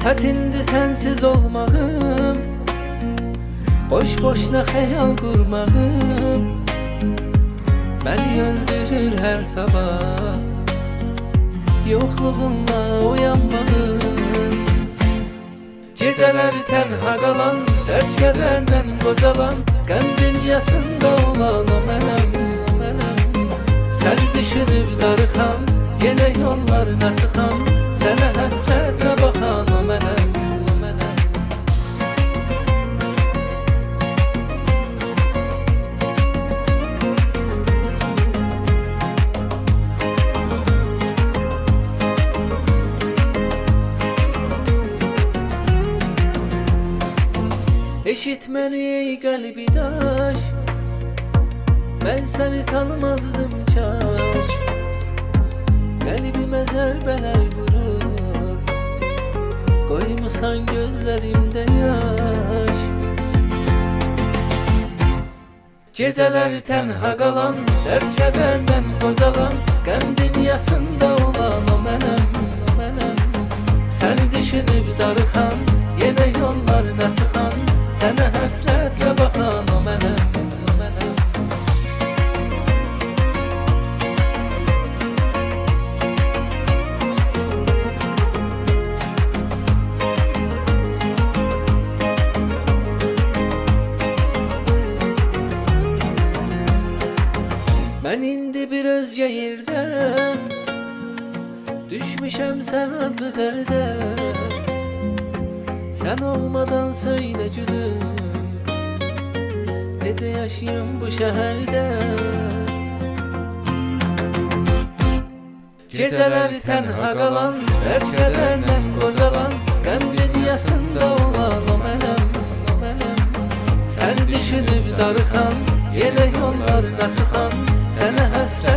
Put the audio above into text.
Çətindir sensiz olmağım, boş-boşuna xəyal qurmağım. Məni öldürür hər sabah yoxluğunla uyanmağım. Gecələr tənha qalan, dərd kədərdən qocalan, qəm dünyasında olan o mənəm, o mənəm. Sən düşünüb darıxan, yenə yollarına çıxan, sənə həsrətlə baxan o mənəm, o mənəm. Eşitməni ey qəlbi daş, mən səni tanımazdım kaş. Qəlbimə zərbələr vurur, qoymusan gözlərimdə yaş. Gecələr tənha qalan, dərd kədərdən qozalan, qəm dünyasında olan o mənəm, o mənəm. Sən düşünüb darıxan, yenə yollarına çıxan, sənə həsrətlə baxan o mənəm, o mənəm. Mən indi bir özgə yerdə düşmüşəm sən adlı dərdə. Sən olmadan söylə gülüm, necə yaşayım bu şəhərdə. Gecələr tənha qalan, dərd kədərdən qozalan, qəm dünyasında olan o mənəm, o mənəm. Sən düşünüb darıxan, yenə yollarına çıxan, sənə həsrət